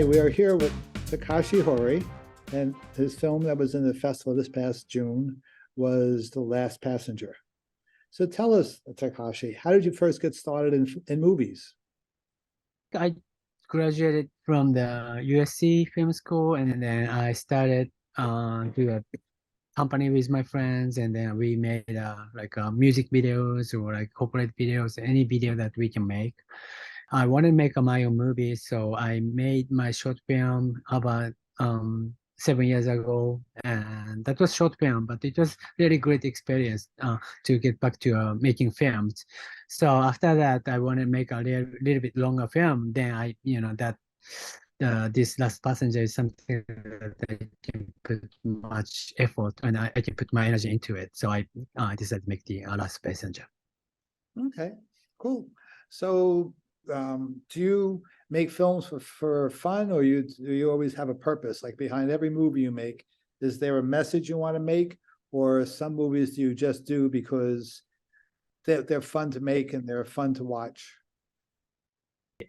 Hi, we are here with Takashi Horie, and his film that was in the festival this past June was The Last Passenger. So tell us, Takashi, how did you first get started in movies? I graduated from the USC Film School, and then I started do a company with my friends, and then we made music videos or like corporate videos, any video that we can make. I want to make my own movie, so I made my short film about 7 years ago, and that was short film, but it was really great experience to get back to making films. So after that, I want to make a little bit longer film. Then this Last Passenger is something that I can put much effort and I can put my energy into it. So I decided to make the Last Passenger. Okay, cool. So do you make films for fun, or do you always have a purpose? Like behind every movie you make, is there a message you want to make? Or some movies do you just do because they're fun to make and they're fun to watch?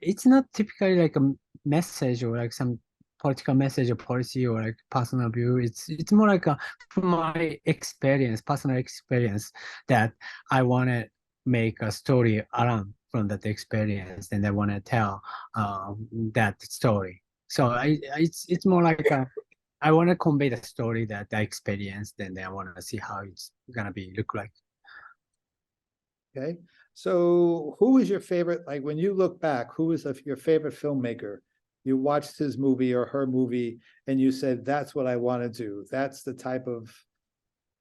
It's not typically like a message or like some political message or policy or like personal view. It's more like a from my experience, personal experience, that I want to make a story around from that experience, and I want to tell that story. So it's more like I want to convey the story that I experienced, and then I want to see how it's gonna be look like. Okay. So who is your favorite, like when you look back, who is your favorite filmmaker? You watched his movie or her movie and you said, that's what I want to do. That's the type of,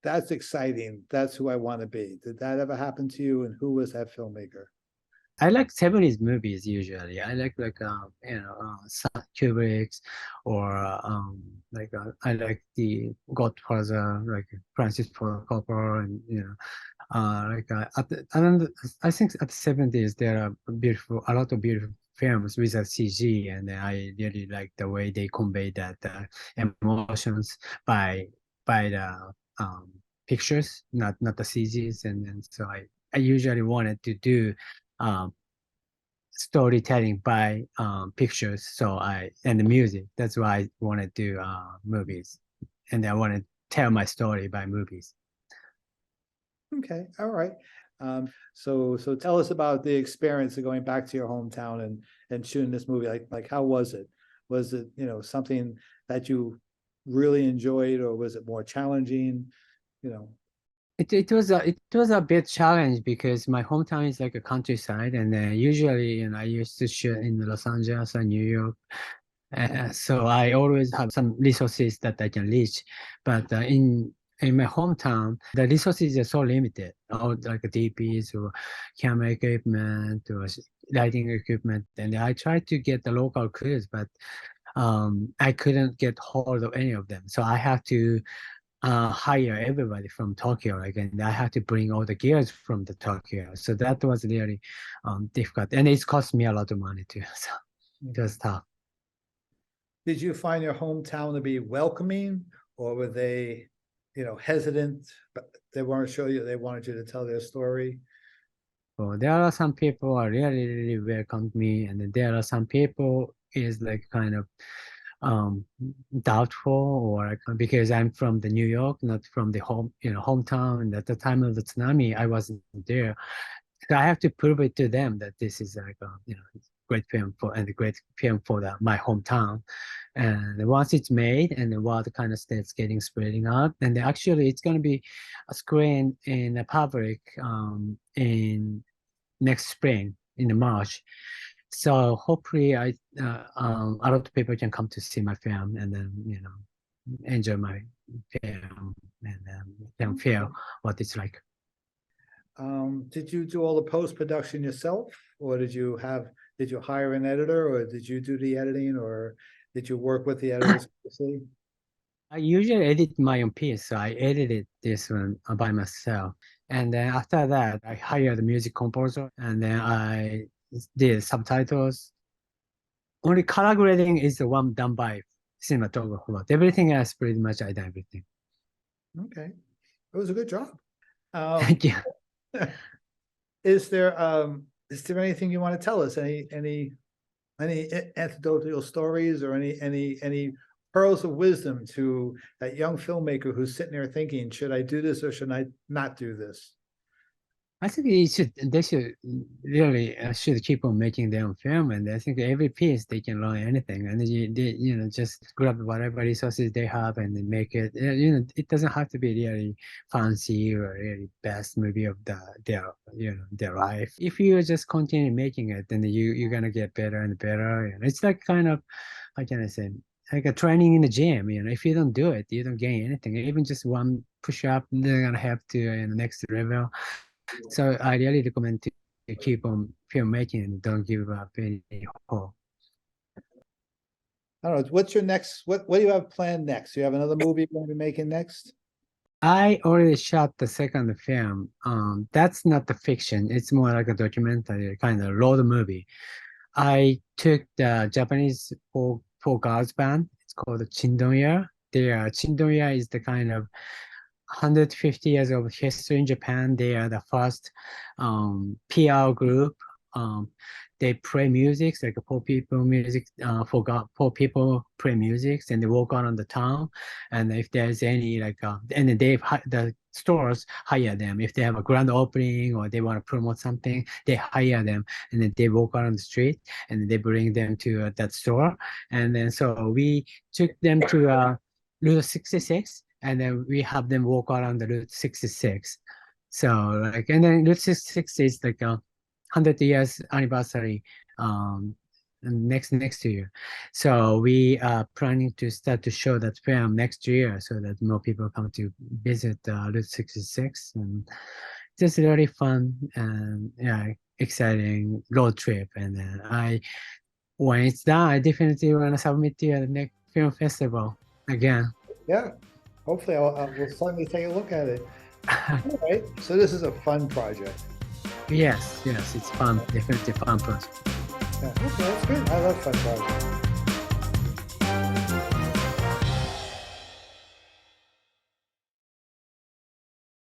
that's exciting. That's who I want to be. Did that ever happen to you? And who was that filmmaker? I like Japanese movies usually. I like Kubrick's or I like the Godfather, like Francis Ford Coppola, and and I think at the 70s there are a lot of beautiful films with a CG, and I really like the way they convey that emotions by the pictures, not the CGs, and so I usually wanted to do um, storytelling by pictures. So and the music. That's why I want to do movies, and I want to tell my story by movies. Okay. All right. So tell us about the experience of going back to your hometown and shooting this movie. Like how was it? Was it, something that you really enjoyed, or was it more challenging? You know, It was a bit challenge because my hometown is like a countryside, and usually I used to shoot in Los Angeles and New York. So I always have some resources that I can reach, but in my hometown, the resources are so limited. Like DPs or camera equipment or lighting equipment, and I tried to get the local crews, but I couldn't get hold of any of them. So I have to hire everybody from Tokyo, like, and I had to bring all the gears from the Tokyo. So that was really difficult, and it's cost me a lot of money too. So it was tough. did you find your hometown to be welcoming, or were they, hesitant, but they weren't sure you, they wanted you to tell their story? So there are some people who are really welcomed me, and then there are some people is like kind of um doubtful, or like, because I'm from the New York, not from the hometown. And at the time of the tsunami, I wasn't there. So I have to prove it to them that this is like great film a great film for my hometown. And once it's made and the word kind of starts getting spreading out, and actually it's going to be a screen in the public in next spring in the March. So hopefully a lot of people can come to see my film, and then enjoy my film, and can feel what it's like. Did you do all the post-production yourself, or did you hire an editor, or did you do the editing, or did you work with the editors closely? I usually edit my own piece, so I edited this one by myself. And then after that, I hired a music composer, and then I did subtitles. Only color grading is the one done by cinematographer, but everything else pretty much I done everything. Okay, it was a good job. Thank you. Is there anything you want to tell us? Any anecdotal stories or any pearls of wisdom to that young filmmaker who's sitting there thinking, should I do this or should I not do this? I think they should really should keep on making their own film, and I think every piece they can learn anything, and they just grab whatever resources they have and then make it. It doesn't have to be really fancy or really best movie of their life. If you just continue making it, then you're gonna get better and better. And it's like kind of, how can I say? Like a training in the gym, if you don't do it, you don't gain anything. Even just one push up, they're gonna have to in the next level. So I really recommend to keep on filmmaking and don't give up any hope. I don't know. What's your next? What do you have planned next? You have another movie you're going to be making next? I already shot the second film. That's not the fiction. It's more like a documentary, kind of road movie. I took the Japanese four girls band. It's called Chindonya. Chindonya is the kind of 150 years of history in Japan. They are the first PR group. They play music, like poor people music, poor people play music, and they walk around the town. And if there's any and then the stores hire them. If they have a grand opening or they want to promote something, they hire them, and then they walk around the street, and they bring them to that store. And then so we took them to Route 66, and then we have them walk around the Route 66. So and then Route 66 is like a 100 years anniversary next year. So we are planning to start to show that film next year so that more people come to visit Route 66. And just really fun and exciting road trip. And then when it's done, I definitely want to submit to the next film festival again. Yeah, hopefully we'll certainly take a look at it. All right, so this is a fun project. Yes, it's fun, definitely fun project. Yeah, okay, that's good. I love fun projects.